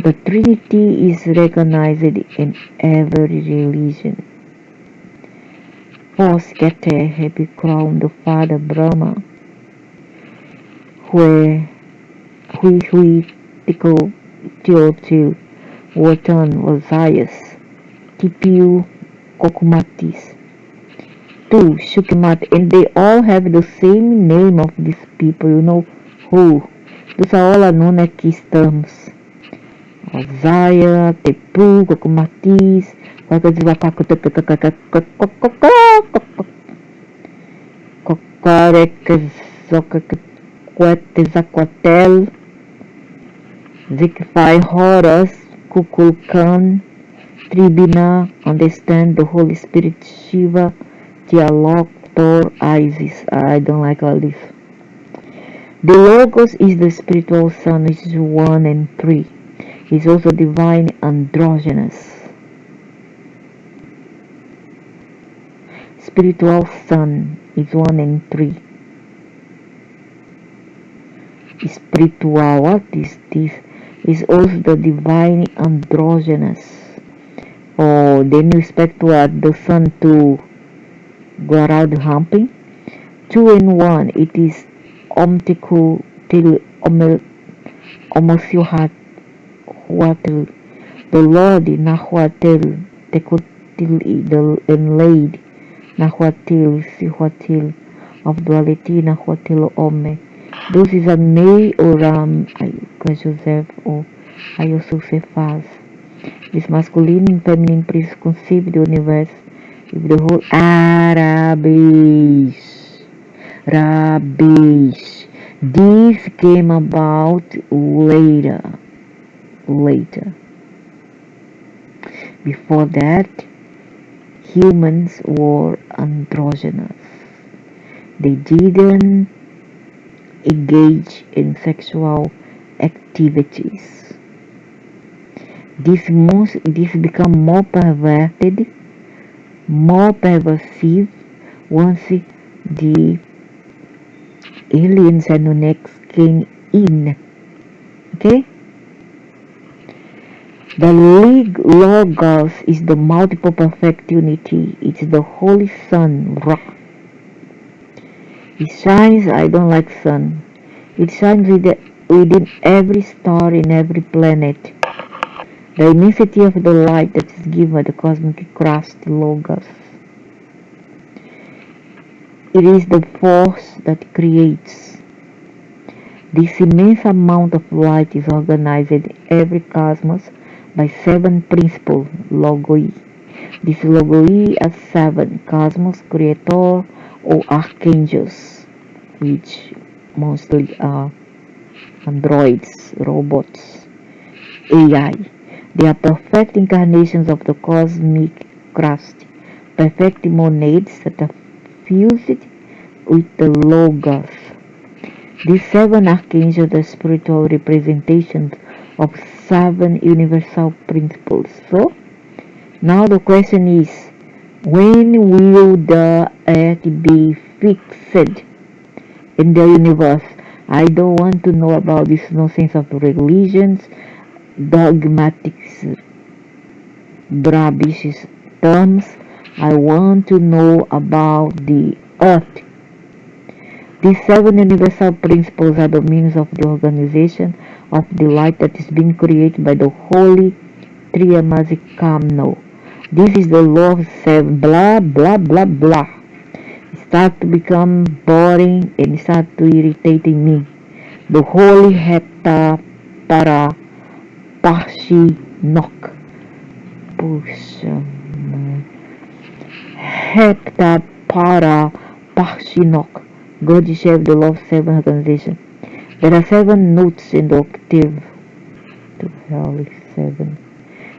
The Trinity is recognized in every religion. False Keter have crowned the Father Brahma, where Huitico Teotil, Wotan Osiris, Tipiu Kokumatis, Tu Shukimat, and they all have the same name of these people, you know who? Those are all Anunnaki terms. Osiris, Tepu, Kokumatis, Quetzalcoatl, Zikfai Horus, Kukulkan, Tribina, understand the Holy Spirit, Shiva, Tialok, Thor, Isis. I don't like all this. The Logos is the spiritual Son, which is 1 and 3. He's also divine androgynous. Spiritual Son is 1 and 3. Spiritual, what is this? Is also the divine androgynous. Oh, then you expect what? The Son to go around humping? 2 and 1, it is Omtiku till Omosiuhatel, the Lord Nahuatel, Tekutil, the enlaid Nahuatil, Sihuatil, of duality Nahuatil Ome. This is a May or Joseph or Ayosufefaz. This masculine and feminine priest conceived the universe with the whole Rubbish. This came about later. Before that, humans were androgynous. They didn't engage in sexual activities. This become more perverted, more pervasive once the aliens and Anunnaki came in. Okay? The Logos is the multiple perfect unity. It's the Holy Sun, Ra. It shines, I don't like sun. It shines within every star in every planet. The immensity of the light that is given by the cosmic crust, Logos. It is the force that creates. This immense amount of light is organized in every cosmos by 7 principles, Logoi. These Logoi are 7, cosmos, creator, or archangels, which mostly are androids, robots, AI. They are perfect incarnations of the cosmic crust, perfect monads that are fused with the Logos. These 7 archangels are spiritual representations of 7 universal principles. So, now the question is, when will the earth be fixed in the universe? I don't want to know about this nonsense of religions, dogmatics, rubbish terms. I want to know about the earth. These 7 universal principles are the means of the organization of the light that is being created by the Holy Triamazikamno. This is the law of 7, blah, blah, blah, blah. It starts to become boring and start to irritating me. The Holy Hepta Para Pashi Nok. Hepta Para Pashi Nok. God shares the law of 7 organization. There are 7 notes in the octave. To hell is 7.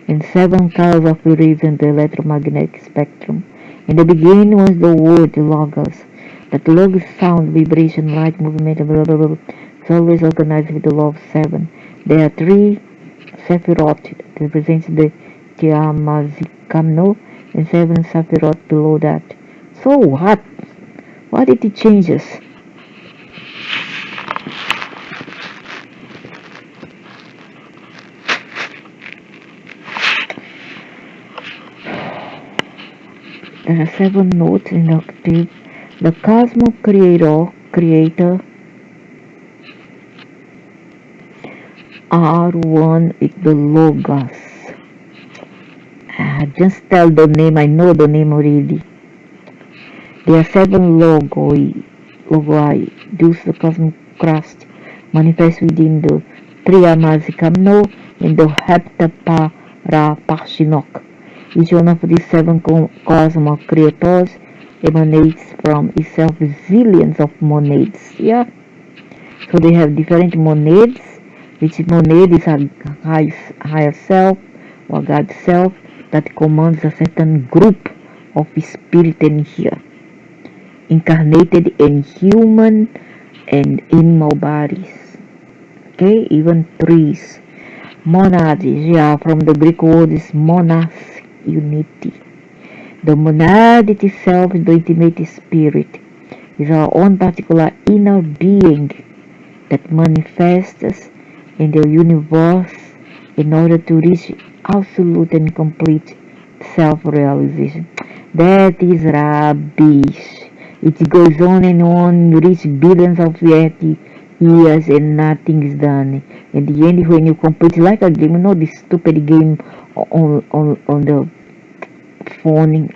And 7 colors of waves in the electromagnetic spectrum. In the beginning was the word Logos. That Logos sound, vibration, light, movement, blah blah blah. It's always organized with the law of 7. There are 3 Sephiroth that represents the Tiamazikamno and 7 Sephiroth below that. So what? Why did it change us? There are 7 notes in the octave. The cosmos creator R1 is the Logos. Just tell the name, I know the name already. There are 7 logoi. Thus the cosmic crust manifests within the Triamasikamno and the Heptaparaparshinok. Each one of these 7 cosmos creators emanates from itself zillions of monads. Yeah. So they have different monads. Each monad is a higher self or God self that commands a certain group of spirit in here, incarnated in human and animal bodies. Okay, even trees. Monads, yeah, from the Greek word is monas, unity. The monad itself, the intimate spirit, is our own particular inner being that manifests in the universe in order to reach absolute and complete self-realization. That is rubbish. It goes on and on, you reach billions of years and nothing is done. In the end, when you complete like a game, this stupid game on the phone,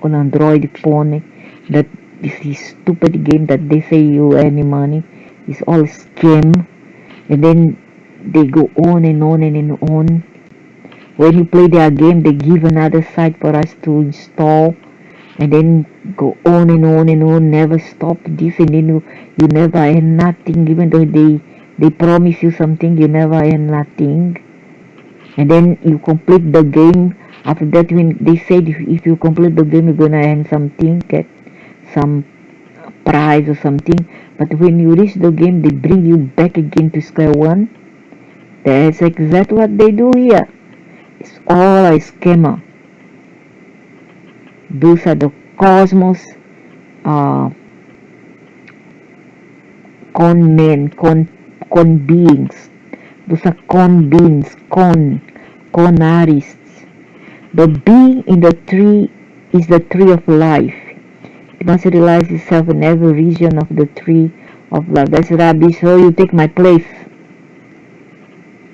on Android phone, that this is stupid game that they say you earn money, it's all scam. And then they go on and on and on. When you play their game, they give another site for us to install, and then go on and on and on, never stop this, and then you never earn nothing, even though they promise you something, you never earn nothing. And then you complete the game. After that, when they said if you complete the game, you're gonna earn something, get some prize or something. But when you reach the game, they bring you back again to square one. That's exactly what they do here. It's all a schema. Those are the cosmos con men, con beings. Those are con beings, conarists. The bee in the tree is the tree of life. It must realize itself in every region of the tree of life. That's rubbish. So you take my place.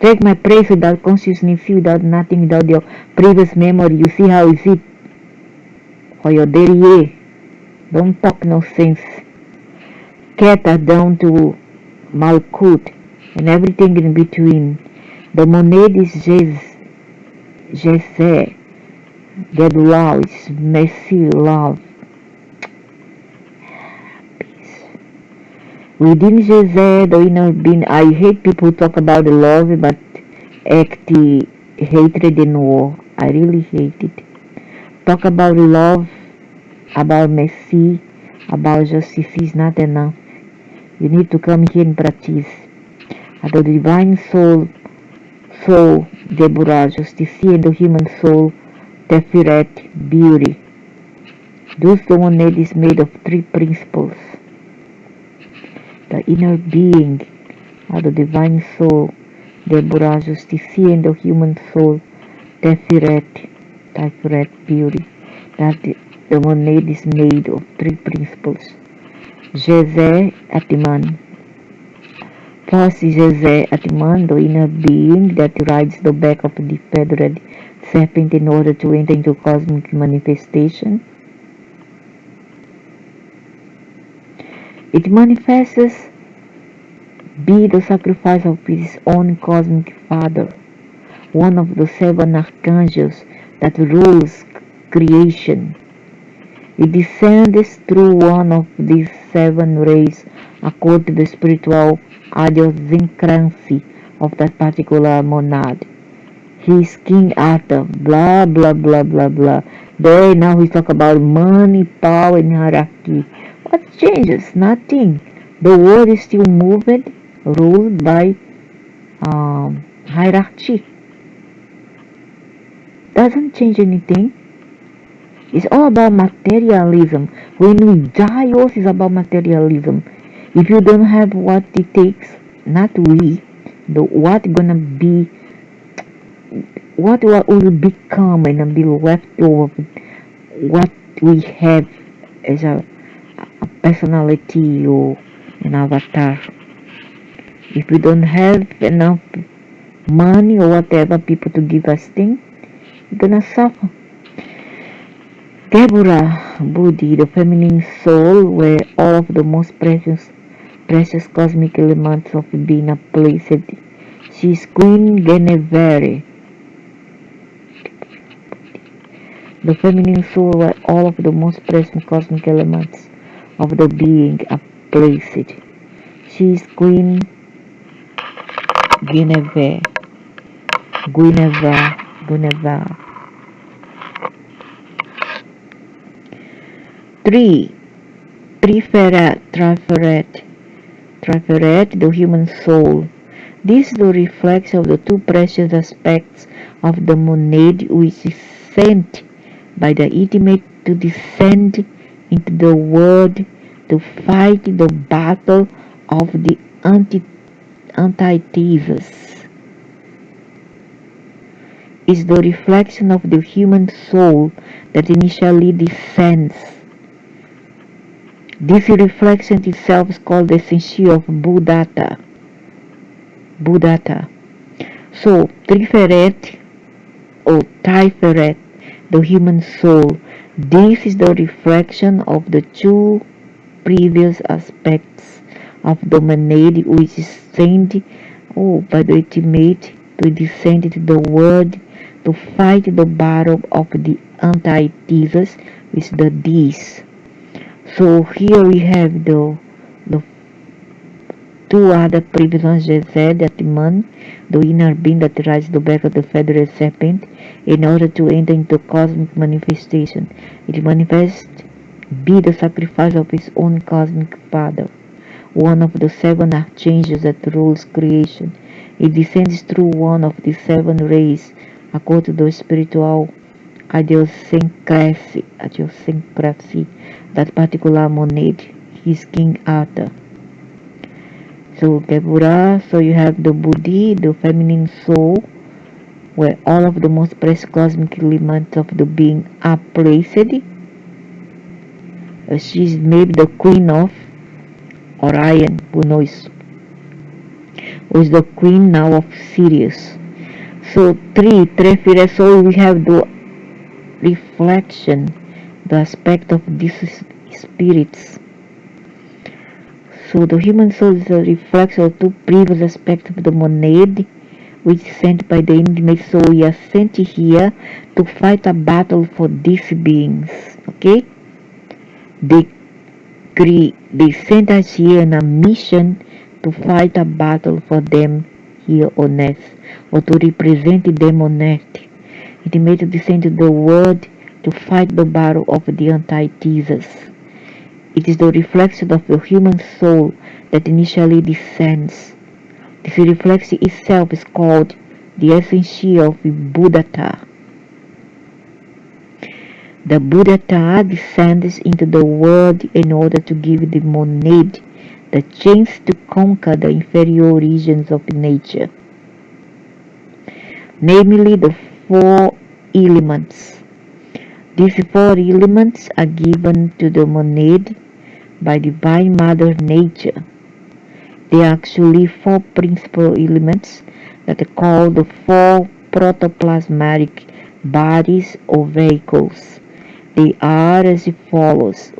Take my place without consciousness, without nothing, without your previous memory. You see how is it? Or your derriere. Don't talk no sense. Keta down to Malkut and everything in between. The monad is Jeze. Get love. It's messy love. Within Jeze, the inner being, I hate people who talk about love but act hatred and war. I really hate it. Talk about love, about mercy, about justice is not enough. You need to come here and practice. The divine soul, Deborah, justice, and the human soul, Teferet, beauty. Thus the one that is made of 3 principles. The inner being, the divine soul, Deborah, justice, and the human soul, Teferet, beauty. That the one that is made of 3 principles. Jeze Atiman. First is Jeze Atiman, the inner being that rides the back of the feathered serpent in order to enter into cosmic manifestation. It manifests be the sacrifice of its own cosmic father, one of the 7 archangels that rules creation. It descends through one of these 7 rays according to the spiritual idiosyncrasy of that particular monad. He is King Arthur, blah blah blah blah blah. There now we talk about money, power, and hierarchy. What changes? Nothing. The world is still moved, ruled by hierarchy. Doesn't change anything. It's all about materialism. When we die, yours is about materialism. If you don't have what it takes, not we, what gonna be, what will become and be left over, what we have as a personality or an avatar. If we don't have enough money or whatever people to give us things, we're gonna suffer. Deborah Buddhi, the feminine soul, where all of the most precious cosmic elements of being are placed. She is Queen Genevieve, the feminine soul, where all of the most precious cosmic elements of the being are placed. She is Queen Guinevere. Guinevere. Guinevere. 3. Triferet, the human soul. This is the reflection of the two precious aspects of the monad, which is sent by the intimate to descend into the world to fight the battle of the antithesis. Is the reflection of the human soul that initially descends. This reflection itself is called the essential of Buddhata. So, Triferet or Tiferet, the human soul, this is the reflection of the two previous aspects of the monad, which is sent by the ultimate to descend into the world to fight the battle of the antithesis with the D's. So here we have the two other previous ones just said, that man, the inner being that rides the back of the feathered serpent, in order to enter into cosmic manifestation. It manifests be the sacrifice of his own cosmic father, one of the seven archangels that rules creation. It descends through one of the seven rays according to the spiritual idiosyncrasy that particular monad, his King Arthur. So Gebura, so you have the Buddhi, the feminine soul, where all of the most precious cosmic elements of the being are placed. She's maybe the queen of Orion, who knows, who is the queen now of Sirius. So Trefira, so we have the reflection, the aspect of these spirits. So the human soul is a reflection of two previous aspects of the monad, which is sent by the intimate soul. We are sent here to fight a battle for these beings. Okay? They sent us here on a mission to fight a battle for them here on earth, or to represent them on earth. It made to descend to the world to fight the battle of the antithesis. It is the reflection of the human soul that initially descends. This reflection itself is called the essential of Buddhata. The Buddhata descends into the world in order to give the monad the chance to conquer the inferior regions of nature, namely the four elements. These four elements are given to the monad by Divine Mother Nature. They are actually four principal elements that are called the four protoplasmatic bodies or vehicles. They are as follows.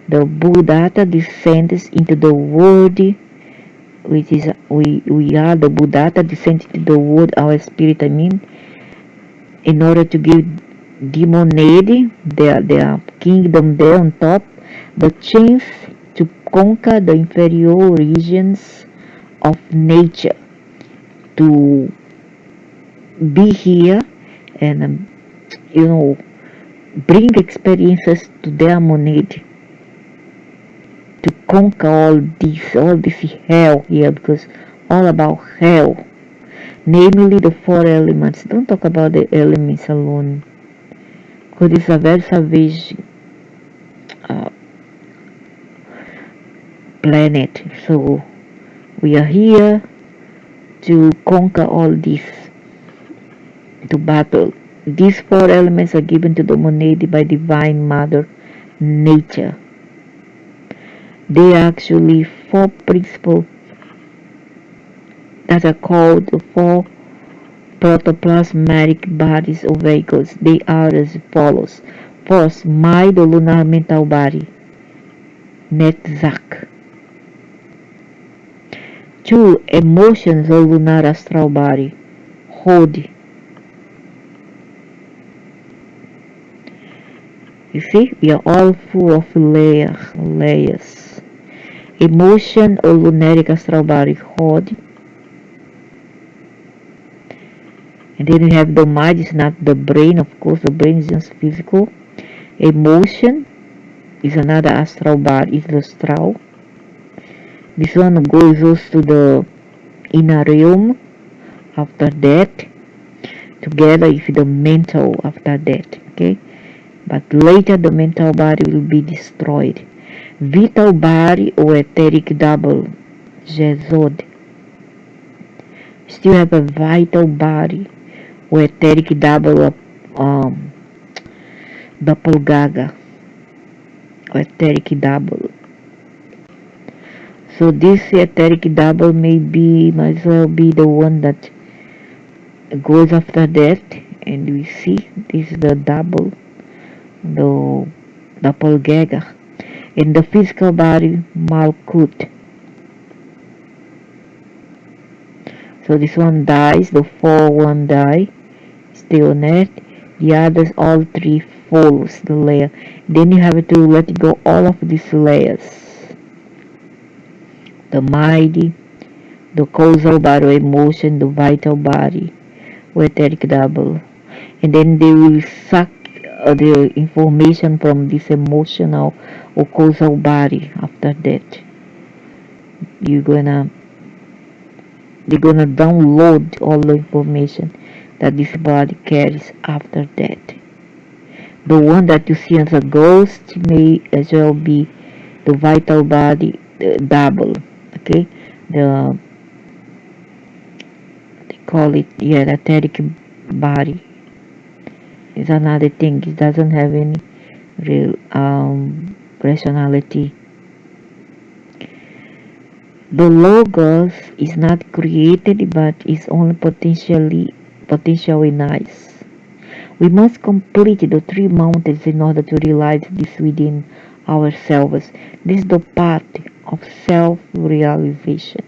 The Buddhata descends into the world, which is we are the Buddhata descends into the world, our spirit, in order to give the monad, their kingdom there on top, the chance to conquer the inferior regions of nature, to be here and bring experiences to their monad, to conquer all this hell here, because all about hell, namely the four elements. Don't talk about the elements alone, because it's a very savage planet. So we are here to conquer all this, to battle. These four elements are given to the monad by Divine Mother Nature. They are actually four principles that are called the four protoplasmatic bodies or vehicles. They are as follows. First, mind or lunar mental body, Netzach. Two, emotions or lunar astral body, Hod. You see, we are all full of layers. Emotion or lunaric astral body, Hod. And then we have the mind, it's not the brain, of course, the brain is just physical. Emotion is another astral body, is the astral. This one goes also to the inner realm after death, together with the mental after death, okay? But later the mental body will be destroyed. Vital body or etheric double, Jezod. Still have a vital body or etheric double of doppelganger or etheric double. So this etheric double might as well be the one that goes after death, and we see this is the double, the doppelganger. In the physical body, Malkut. So this one dies, the one die, stay on earth. The others, all three follows the layer. Then you have to let go all of these layers. The mighty, the causal body, emotion, the vital body, etheric double. And then they will suck the information from this emotional or causal body after that. They're gonna download all the information that this body carries after that. The one that you see as a ghost may as well be the vital body double. Okay, the they call it the etheric body. It's another thing. It doesn't have any real rationality. The logos is not created but is only potentially nice. We must complete the three mountains in order to realize this within ourselves. This is the path of self-realization.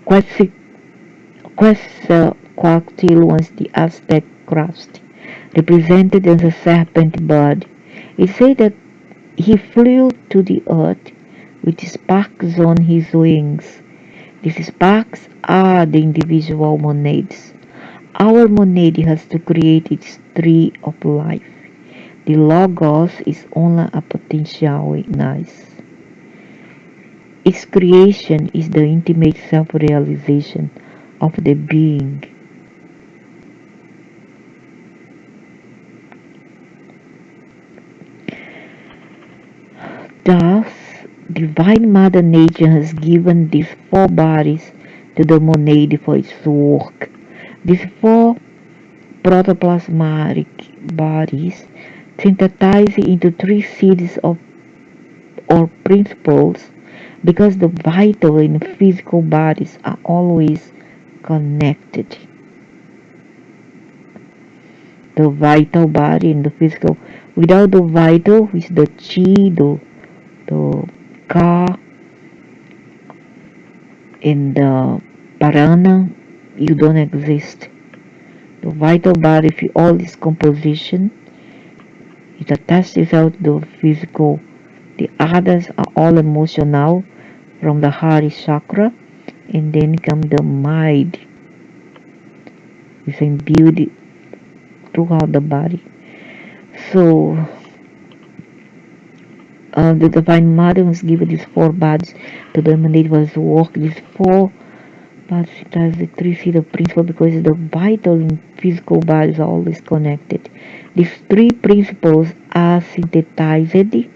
Quetzalcoatl was the Aztec crest, represented as a serpent bird. It said that he flew to the earth with sparks on his wings. These sparks are the individual monads. Our monad has to create its tree of life. The logos is only a potential nice. Its creation is the intimate self-realization of the being. Thus, Divine Mother Nature has given these four bodies to the monad for its work. These four protoplasmatic bodies synthesize into three seeds of or principles because the vital and physical bodies are always connected. The vital body and the physical. Without the vital, which is the chi, the ka, and the parana, you don't exist. The vital body, with all its composition, it attaches itself to the physical. The others are all emotional from the heart chakra, and then come the mind. It's imbued throughout the body. So the Divine Mother was given these four bodies to dominate was work. These four bodies has the three seed of principle because the vital and physical bodies are always connected. These three principles are synthesized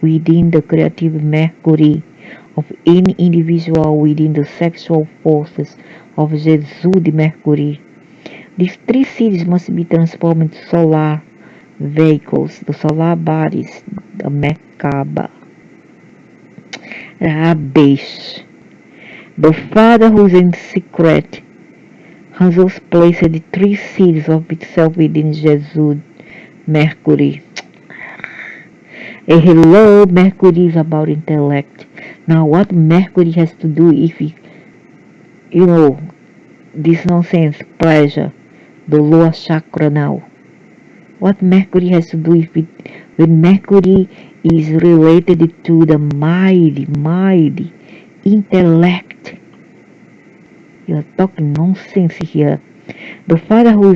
within the creative mercury of any individual within the sexual forces of Jesus de Mercury. These three seeds must be transformed into solar vehicles, the solar bodies, the Merkaba, Rabesh. The Father who is in secret has also placed the three seeds of itself within Jesus, Mercury. Hello, Mercury is about intellect. Now, what Mercury has to do if it, this nonsense, pleasure, the lower chakra now? What Mercury has to do with Mercury is related to the mighty intellect. You are talking nonsense here. The Father who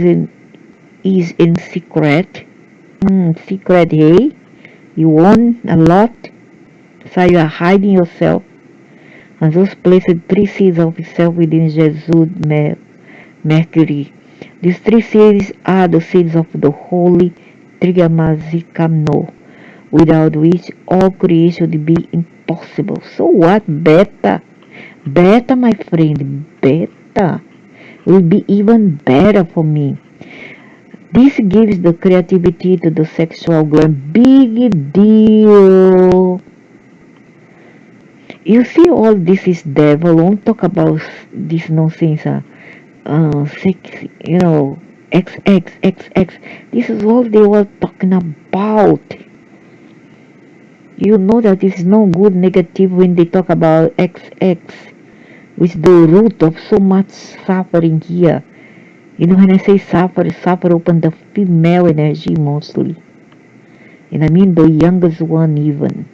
is in secret. Secret, hey? You won a lot, so you are hiding yourself. And those placed three seeds of itself within Jesus, Mercury. These three seeds are the seeds of the holy Trigamazikano, without which all creation would be impossible. So what? Beta, my friend, beta will be even better for me. This gives the creativity to the sexual gland. Big deal. You see, all this is devil. Don't talk about this nonsense. Sex, XX. This is all they were talking about. You know that this is no good negative when they talk about XX, which is the root of so much suffering here. When I say suffer open the female energy mostly. And I mean the youngest one even.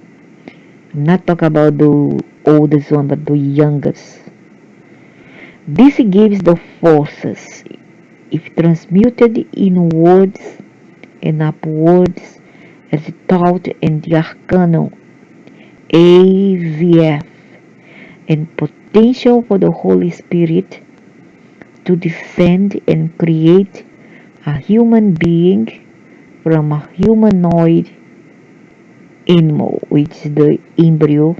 I'm not talking about the oldest one, but the youngest. This gives the forces, if transmuted inwards and upwards, as taught in the Arcanum AVF, and potential for the Holy Spirit to descend and create a human being from a humanoid animal, which is the embryo.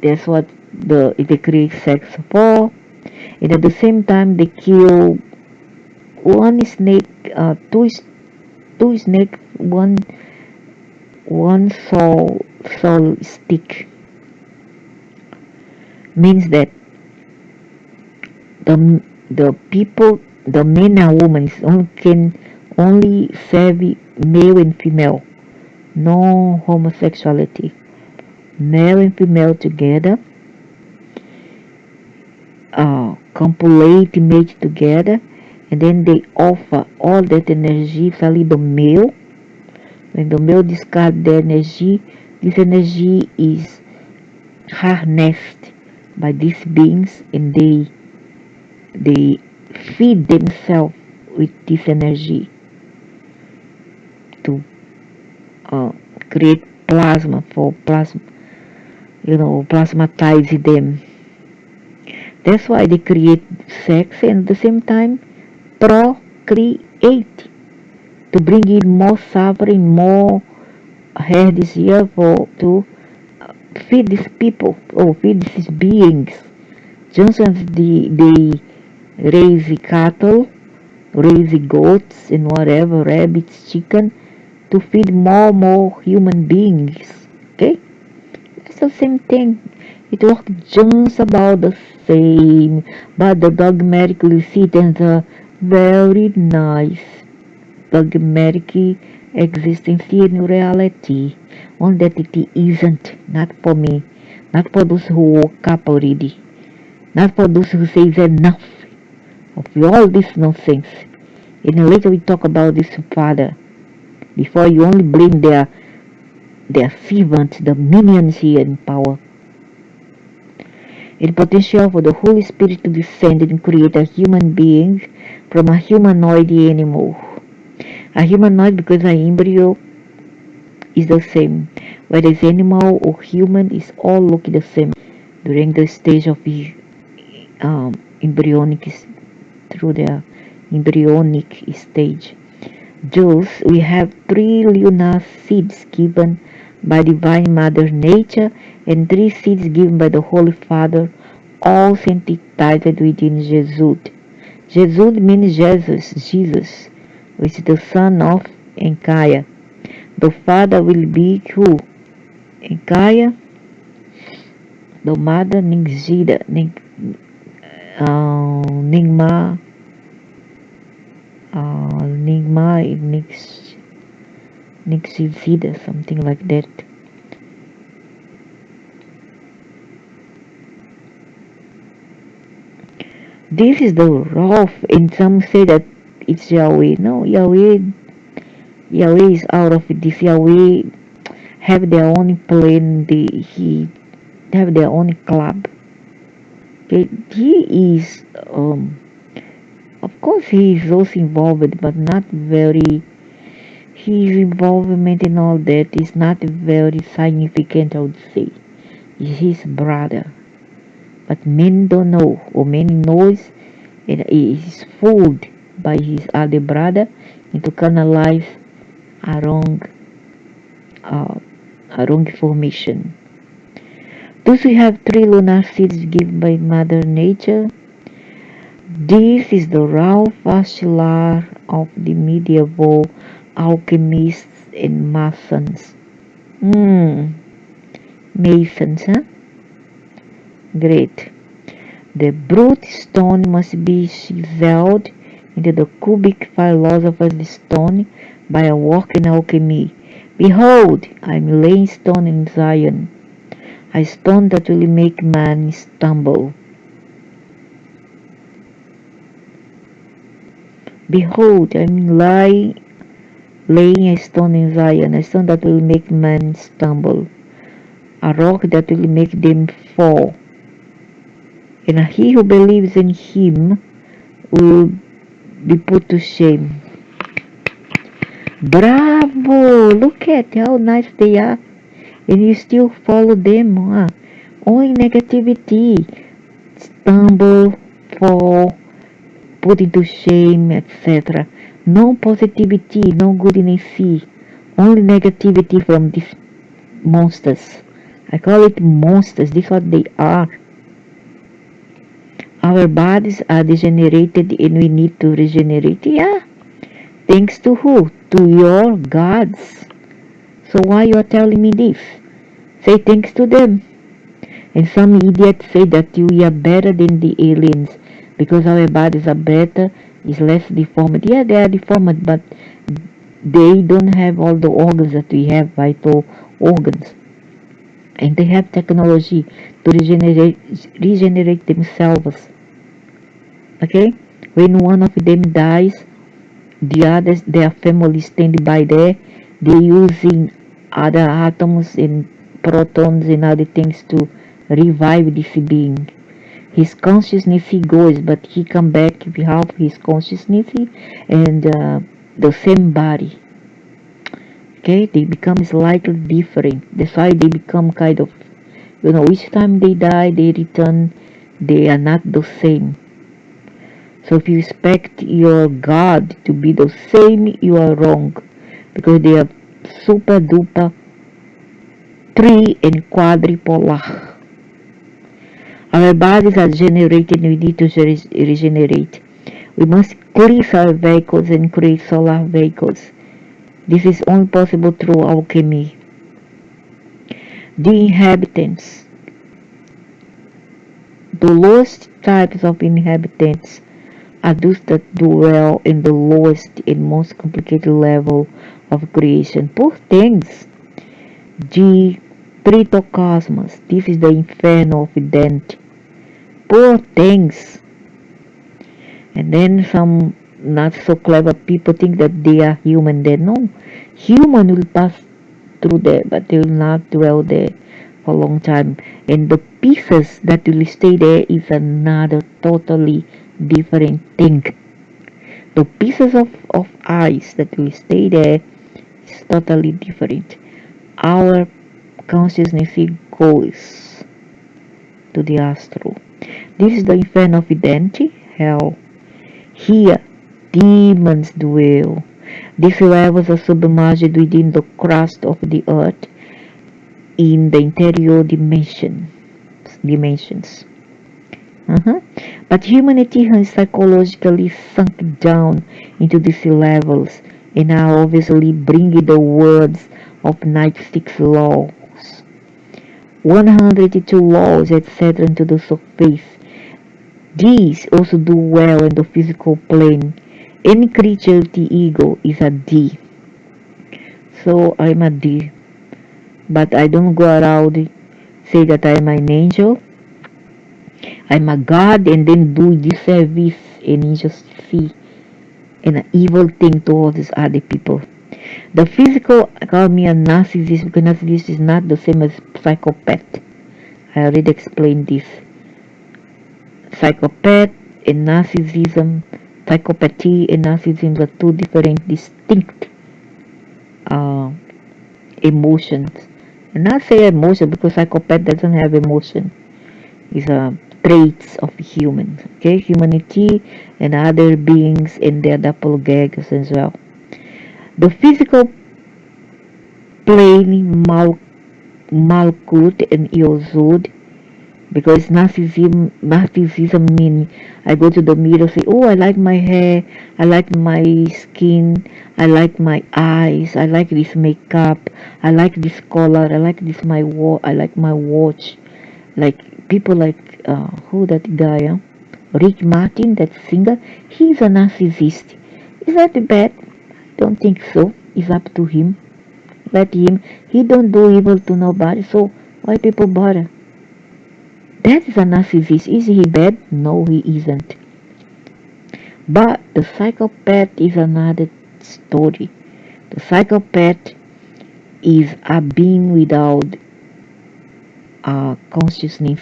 That's what they create sex for. And at the same time, they kill one snake, two snake, one soul stick. Means that the people, the men and women can only serve male and female, no homosexuality. Male and female together, copulate, mate together, and then they offer all that energy, especially the male. When the male discards the energy, this energy is harnessed by these beings, and they feed themselves with this energy to create plasma plasmatize them. That's why they create sex and at the same time procreate, to bring in more suffering, more hair this year to feed these people or feed these beings. Johnson's they raise cattle, raise goats and whatever, rabbits, chicken, to feed more human beings. Okay? It's the same thing. It works just about the same, but the dogmatic we see it as a very nice dogmatic existence in reality. One that it isn't, not for me, not for those who woke up already, not for those who say it's enough of all this nonsense. And later we talk about this Father. Before you only blame their servants, the minions here in power. And potential for the Holy Spirit to descend and create a human being from a humanoid animal. A humanoid because an embryo is the same, whether it's animal or human, is all look the same during the stage of the embryonic, through the embryonic stage. Thus, we have 3 lunar seeds given by Divine Mother Nature and 3 seeds given by the Holy Father, all synthesized within Jesus. Jesus means Jesus, which is the son of Enkaya. The father will be who? Enkaya. The mother Ningzida, Ningma, Ningzida, something like that. This is the rough, and some say that it's Yahweh. No, Yahweh is out of this. Yahweh have their own plan. He have their own club. Okay? He is, of course, he is also involved, but not very. His involvement in all that is not very significant, I would say. He's his brother, but men don't know, or men knows, and he is fooled by his other brother into canalize a wrong, uh, a wrong information. Thus we have three lunar seeds given by Mother Nature. This is the raw fossil of the medieval alchemists and masons. Masons, huh? Great. The brute stone must be chiseled into the cubic philosopher's stone by a work in alchemy. Behold, I am laying stone in Zion, a stone that will make man stumble. Behold, I am laying a stone in Zion, a stone that will make man stumble, a rock that will make them fall. And he who believes in him will be put to shame. Bravo! Look at how nice they are. And you still follow them. Huh? Only negativity. Stumble, fall, put into shame, etc. No positivity, no goodness. Only negativity from these monsters. I call it monsters. This is what they are. Our bodies are degenerated and we need to regenerate. Yeah. Thanks to who? To your gods. So why you are telling me this? Say thanks to them. And some idiots say that we are better than the aliens because our bodies are better, is less deformed. Yeah, they are deformed, but they don't have all the organs that we have, vital organs. And they have technology to regenerate themselves. Okay? When one of them dies, the others, their family stand by there. They using other atoms and protons and other things to revive this being. His consciousness he goes, but he come back with half his consciousness and the same body. Okay, they become slightly different. That's why they become kind of, each time they die, they return. They are not the same. So if you expect your God to be the same, you are wrong. Because they are super duper tri and quadripolar. Our bodies are generated and we need to regenerate. We must cleanse our vehicles and create solar vehicles. This is only possible through alchemy. The inhabitants. The lowest types of inhabitants are those that dwell in the lowest and most complicated level of creation. Poor things. The Tritocosmos. This is the inferno of Dante. Poor things. And then some not so clever people think that they are human there. No. Human will pass through there, but they will not dwell there for a long time. And the pieces that will stay there is another totally different thing. The pieces of ice that will stay there is totally different. Our consciousness goes to the astral. This is the inferno of Dante, hell. Here, demons dwell. These levels are submerged within the crust of the earth in the interior dimensions. Uh-huh. But humanity has psychologically sunk down into these levels and now obviously bringing the words of 96 laws, 182 laws, etc. into the surface. These also do well in the physical plane. Any creature with the ego is a D. So I'm a D. But I don't go around say that I'm an angel. I'm a god and then do this service and just see an evil thing towards other people. The physical call me a narcissist because narcissist is not the same as psychopath. I already explained this. Psychopath and narcissism, psychopathy and narcissism are two different, distinct uh, emotions. And not say emotion because psychopath doesn't have emotion. It's traits of humans. Okay, humanity and other beings and their doppelgangers as well. The physical plane Malkut and Yozud because narcissism means I go to the mirror say, oh, I like my hair, I like my skin, I like my eyes, I like this makeup, I like this color, I like this my watch, I like my watch. Like people like who that guy, Rick Martin, that singer, he's a narcissist. Is that bad? Don't think so. It's up to him. Let him. He don't do evil to nobody. So why people bother? That is a narcissist. Is he bad? No, he isn't. But the psychopath is another story. The psychopath is a being without consciousness.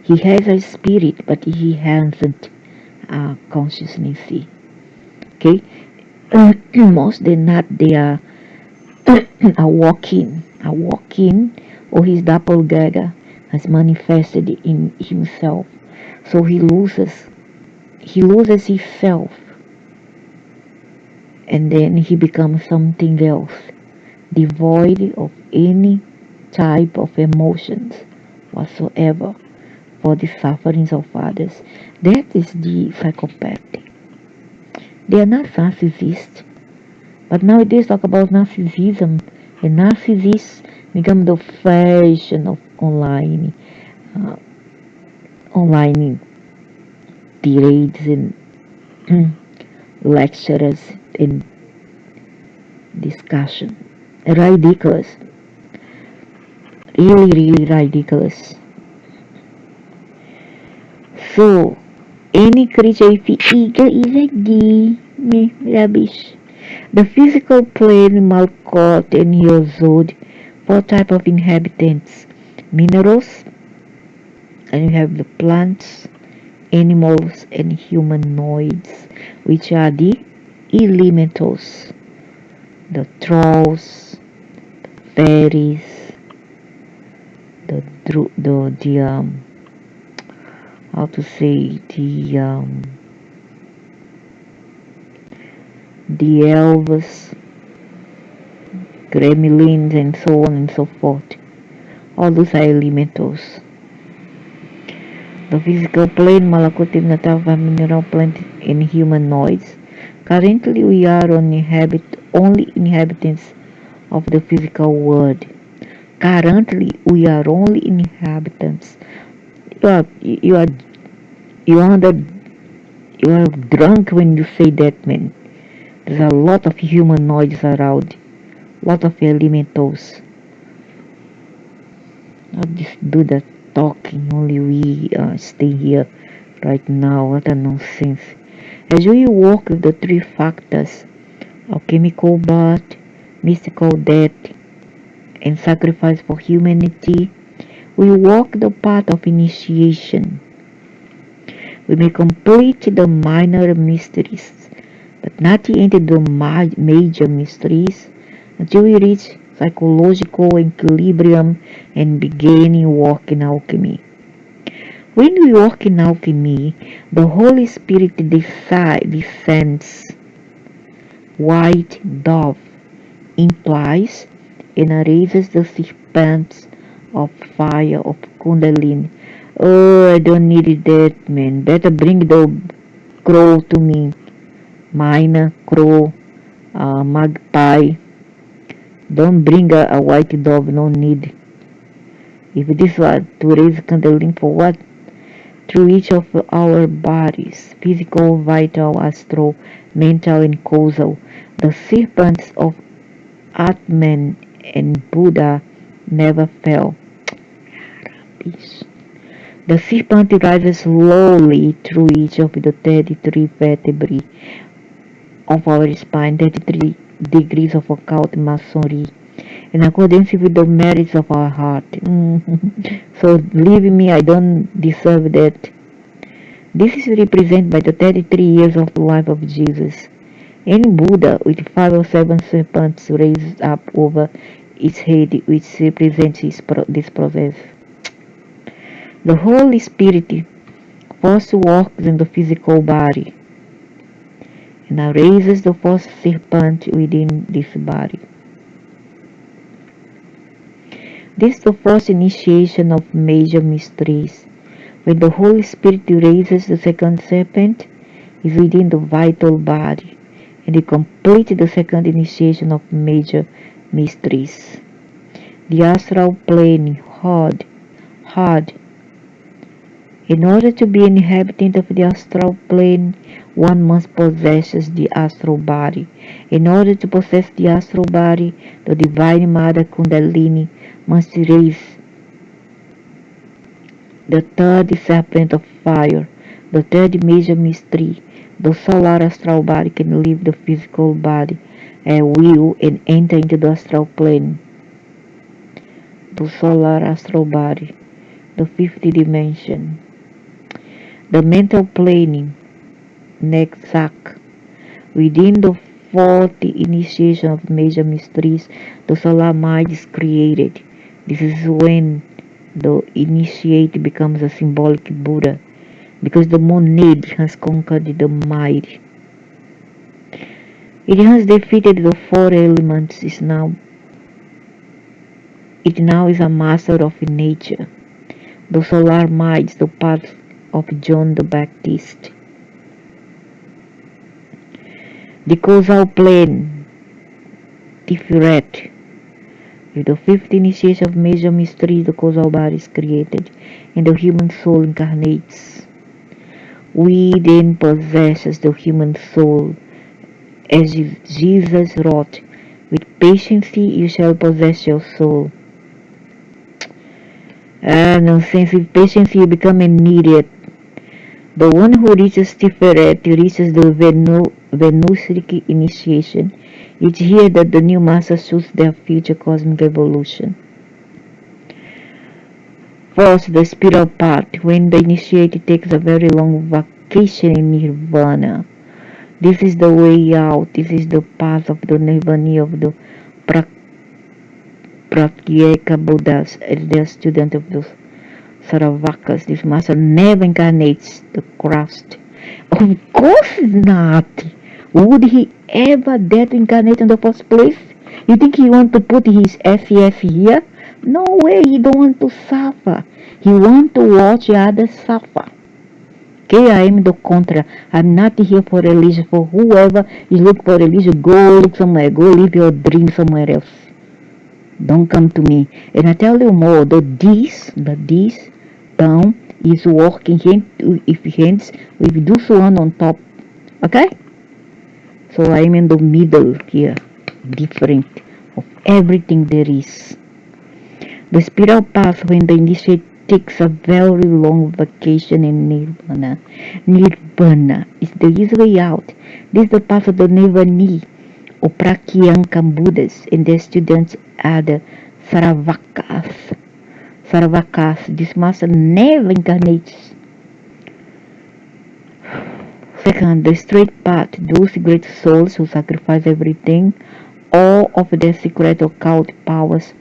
He has a spirit, but he hasn't consciousness. Okay, most than not, they are a walking, or his doppelganger has manifested in himself. So he loses himself, and then he becomes something else, devoid of any type of emotions whatsoever for the sufferings of others. That is the psychopath. They are not narcissists, but nowadays talk about narcissism, and narcissists become the fashion of uh, online tirades and lectures and discussion. Ridiculous, really ridiculous. So any creature if eager is a D, me rubbish. The physical plane Malkot and Yozod, four type of inhabitants, minerals, and you have the plants, animals, and humanoids, which are the elementals, the trolls, fairies, the how to say the elves, gremlins, and so on and so forth. All those are elementals. The physical plane, Malakutiv Natava mineral plant and humanoids. Currently we are only inhabitants of the physical world. Currently we are only inhabitants. You are drunk when you say that, man. There's a lot of humanoids around, lot of elementals. Not just do the talking, only we stay here right now. What a nonsense. As we walk with the three factors of chemical birth, mystical death, and sacrifice for humanity, we walk the path of initiation. We may complete the minor mysteries, but not enter the major mysteries until we reach psychological equilibrium and begin walk in alchemy. When we walk in alchemy, the Holy Spirit descends. White dove implies and raises the serpents of fire of Kundalini. Oh, I don't need that, man. Better bring the crow to me. Mine, crow, magpie. Don't bring a white dove, no need. If this was to raise candling for what? Through each of our bodies, physical, vital, astral, mental, and causal, the serpents of Atman and Buddha never fell. Peace. The serpent rises slowly through each of the 33 vertebrae of our spine, 33 degrees of occult masonry, in accordance with the merits of our heart. So believe me, I don't deserve that. This is represented by the 33 years of the life of Jesus. Any Buddha with 5 or 7 serpents raised up over its head, which represents this process. The Holy Spirit first walks in the physical body and now raises the first serpent within this body. This is the first initiation of major mysteries. When the Holy Spirit raises the second serpent, is within the vital body, and it completes the second initiation of major mysteries. The astral plane, hard. In order to be an inhabitant of the astral plane, one must possess the astral body. In order to possess the astral body, the Divine Mother Kundalini must raise the third serpent of fire, the third major mystery. The solar astral body can leave the physical body at will and enter into the astral plane. The solar astral body, the fifth dimension. The mental plane, next sack. Within the fourth initiation of major mysteries, the solar mind is created. This is when the initiate becomes a symbolic Buddha, because the monad has conquered the mind. It has defeated the four elements. It now is a master of nature. The solar mind is the path of John the Baptist. The causal plane, Tiferet. With the fifth initiation of major mysteries, the causal body is created and the human soul incarnates. We then possess the human soul, as Jesus wrote, with patience you shall possess your soul. Nonsense, with patience you become an idiot. The one who reaches Tiferet reaches the Venusic initiation. It's here that the new masters choose their future cosmic evolution. First, the spiral path, when the initiate takes a very long vacation in nirvana. This is the way out. This is the path of the nirvana of the Pratyeka Buddhas, as the student of the Saravakas. This master never incarnates the crust. Of course not. Would he ever dare to incarnate in the first place? You think he want to put his SES here? No way, he don't want to suffer. He want to watch others suffer. Okay, I am the contra. I'm not here for religion. For whoever is looking for religion, go look somewhere. Go live your dream somewhere else. Don't come to me. And I tell you more, the this down is working hand with hands with this one on top. Okay? So I'm in the middle here, different of everything there is. The spiral path, when the initiate takes a very long vacation in nirvana. Nirvana is the easy way out. This is the path of the Nirvani, or Prakyanka Buddhas, and their students are the Saravakas. Saravakas, this master never incarnates. Second, the straight path, those great souls who sacrifice everything, all of their secret occult powers,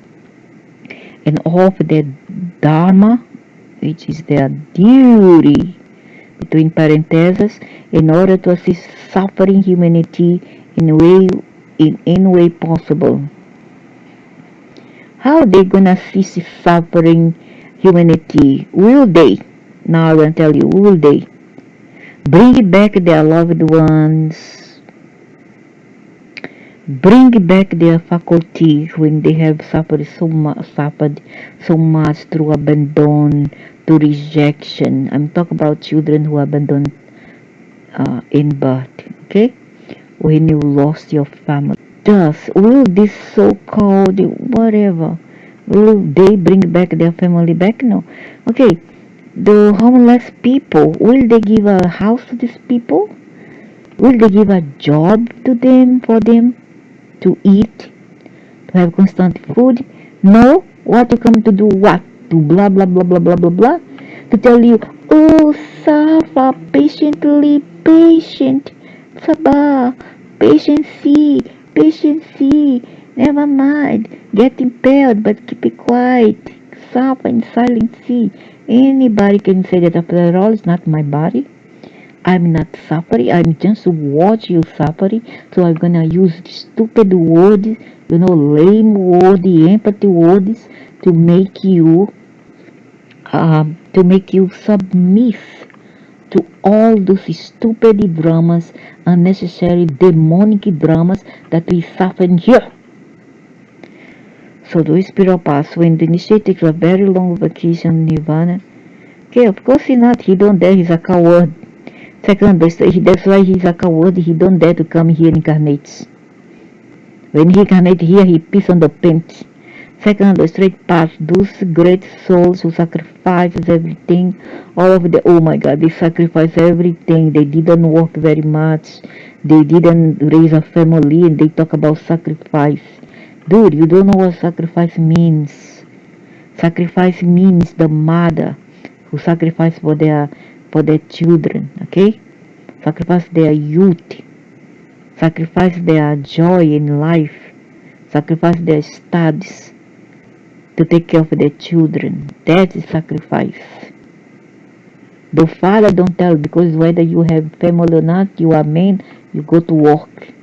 and all of their dharma, which is their duty, between parentheses, in order to assist suffering humanity in any way possible. How are they gonna assist suffering humanity? Will they? Now I'm going to tell you, will they bring back their loved ones, bring back their faculties when they have suffered so much through abandon, to rejection. I'm talking about children who abandoned in birth, okay? When you lost your family. Thus, will this so-called whatever, will they bring back their family back? No. Okay, the homeless people, will they give a house to these people? Will they give a job to them, for them to eat, to have constant food? No. What you come to do? What? To blah blah blah blah blah blah blah? To tell you, oh, suffer patiently, patient, sabar, patience, patience, never mind, get impaired, but keep it quiet, suffer in silence. Anybody can say that. After all, it's not my body. I'm not suffering. I'm just watch you suffering. So I'm gonna use stupid words, lame words, empathy words to make you submit to all those stupid dramas, unnecessary demonic dramas that we suffer here. So the spirit pass when the initiate takes a very long vacation nirvana. Okay, of course he not. He don't dare. He's a coward. Second, that's why he's a coward. He don't dare to come here incarnates. When he incarnates here, he piss on the paint. Second, the straight path. Those great souls who sacrifices everything, all of the, oh my God, they sacrifice everything. They didn't work very much. They didn't raise a family, and they talk about sacrifice. Dude, you don't know what sacrifice means. Sacrifice means the mother who sacrifice for their children, okay? Sacrifice their youth, sacrifice their joy in life, sacrifice their studies to take care of their children. That is sacrifice. The father don't tell, because whether you have family or not, you are man, you go to work.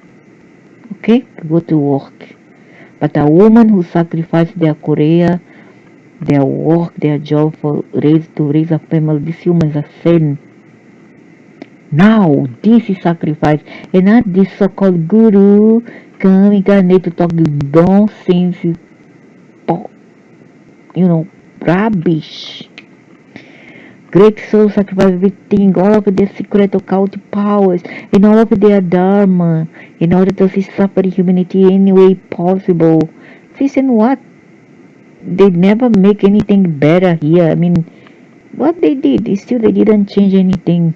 Okay? You go to work. But a woman who sacrificed their career, their work, their job to raise a family, this woman is a sin. Now, this is sacrifice, and not this so-called guru coming to talk nonsense, rubbish. Great soul sacrifice everything, all of their secret occult powers, and all of their dharma, in order to see suffering humanity any way possible. Listen, what? They never make anything better here. I mean, what they did, still they didn't change anything.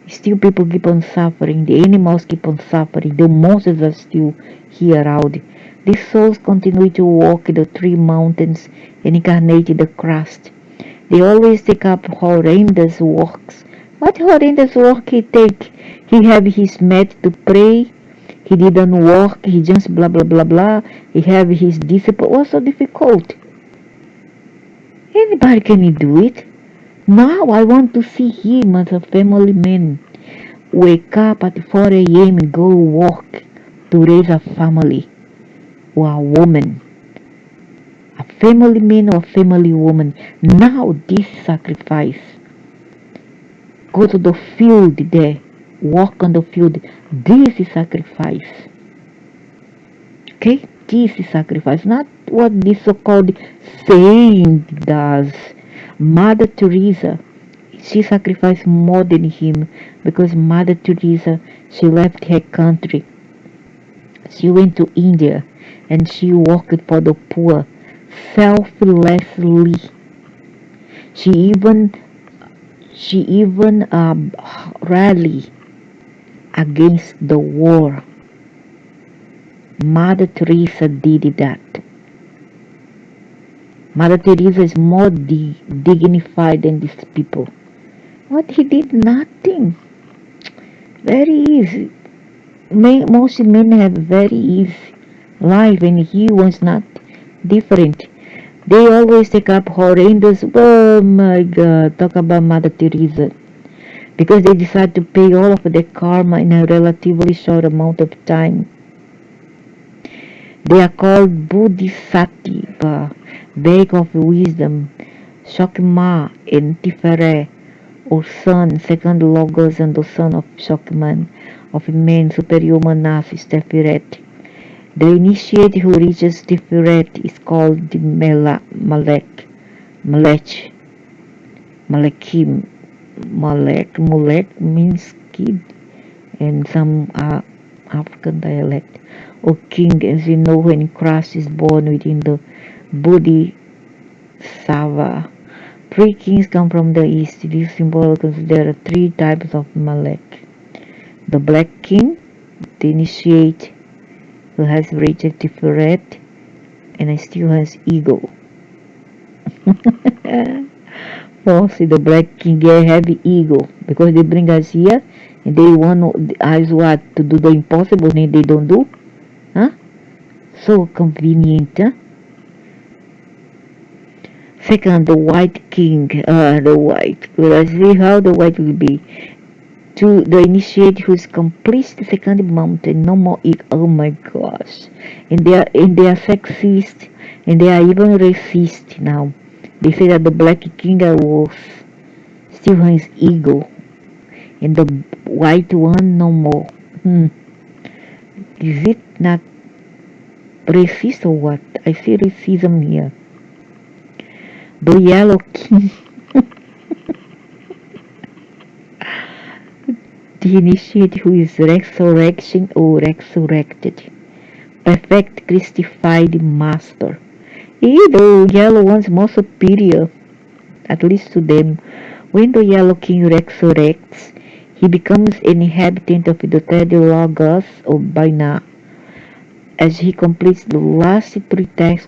Still people keep on suffering. The animals keep on suffering. The monsters are still here out. These souls continue to walk the three mountains and incarnate the crust. They always take up horrendous works. What horrendous work he take? He have his mat to pray. He didn't work. He just blah blah blah blah. He have his discipline. What's so difficult? Anybody can do it. Now I want to see him as a family man. Wake up at 4 a.m. and go work to raise a family or a woman. A family man or a family woman. Now this sacrifice. Go to the field there. Walk on the field. This is sacrifice. Okay? This is sacrifice. Not what this so-called saint does. Mother Teresa, she sacrificed more than him, because Mother Teresa, she left her country. She went to India and she worked for the poor selflessly. She even rallied against the war. Mother Teresa did that. Mother Teresa is more dignified than these people. What he did? Nothing. Very easy. Most men have very easy life, and he was not different. They always take up horrendous. Oh my God! Talk about Mother Teresa, because they decide to pay all of their karma in a relatively short amount of time. They are called Bodhisattva, bag of wisdom. Shokma and Tiferet, or Son, second Logos and the son of Shokman, of a man superhuman as Tiferet. The initiate who reaches Tiferet is called the Malech, Malekim. Mulek means kid in some African dialect, or king, as you know, when Christ is born within the Bodhisattva. Three kings come from the east. This symbol considers three types of Malek. The black king, the initiate, who has reached Tiferet and still has ego. False, the black king, they have ego because they bring us here and they want us what to do the impossible and they don't do. Huh? So convenient. Huh? Second, the white king. The white. Let's see how the white will be. To the initiate who's complete the second mountain, no more ego. Oh my gosh. And they are sexist and they are even racist now. They say that the black king was still has ego and the white one no more. Is it not racist or what? I see racism here. The yellow king, the initiate who is resurrection or resurrected. Perfect Christified master. The yellow one's more superior, at least to them. When the yellow king resurrects, he becomes an inhabitant of the third logos or Baina, as he completes the last three tasks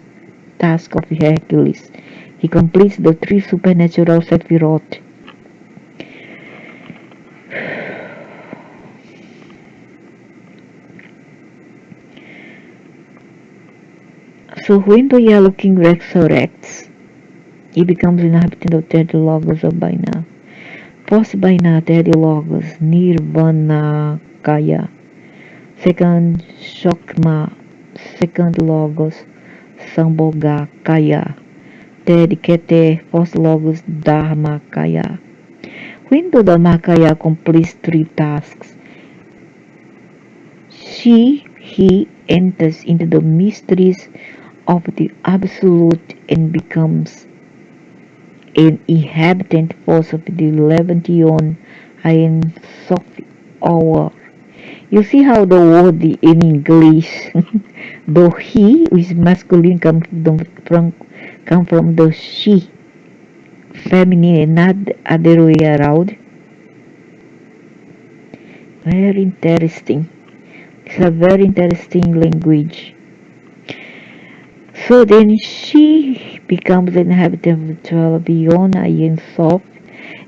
of Hercules. He completes the three supernatural Sephiroth. So when the yellow king resurrects, he becomes an inhabitant of third logos of Baina. First Baina, third logos, Nirvana Kaya. Second Shokma, second logos, Sambhoga Kaya. Third Kete, first logos, Dharma Kaya. When the Dharma Kaya completes three tasks, he enters into the mysteries of the Absolute and becomes an inhabitant force of the Levantion Ein Sof hour. You see how the word in English, though he is masculine, come from the she, feminine, and not the other way around. Very interesting. It's a very interesting language. So then she becomes an inhabitant of the 12 beyond Ayin Sof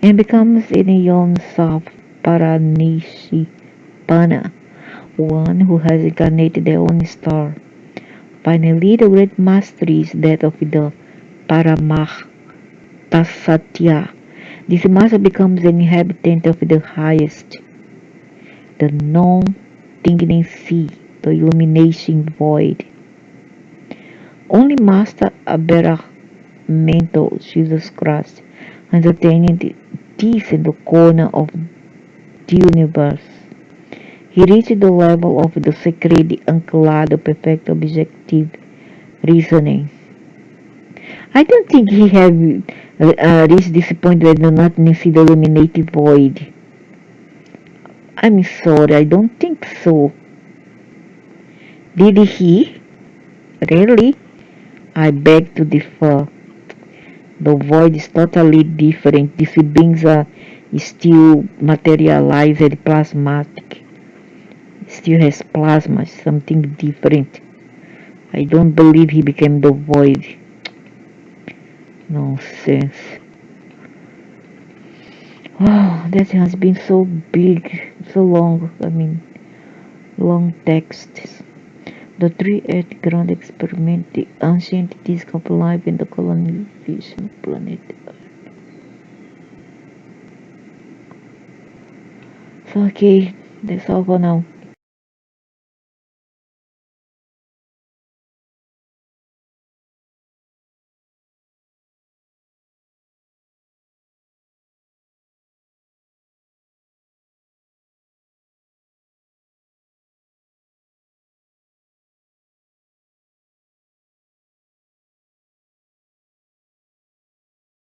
and becomes an Ayin Sof Paranishipana, one who has incarnated their own star. Finally, the great mastery is that of the Paramaktasatya. This master becomes an inhabitant of the highest, the non-thinking sea, the illumination void. Only Master Aberrahmento, Jesus Christ, entertaining this in the corner of the universe. He reached the level of the sacred anclado perfect objective reasoning. I don't think he have reached this point where do not see the illuminative void. I'm sorry, I don't think so. Did he? Really? I beg to differ. The void is totally different. These beings are still materialized plasmatic. Still has plasma, something different. I don't believe he became the void. Nonsense. Oh, that has been so big, so long. Long texts. The three-earth ground experiment, the ancient disk of life and the colonization of planet Earth. So okay, that's all for now.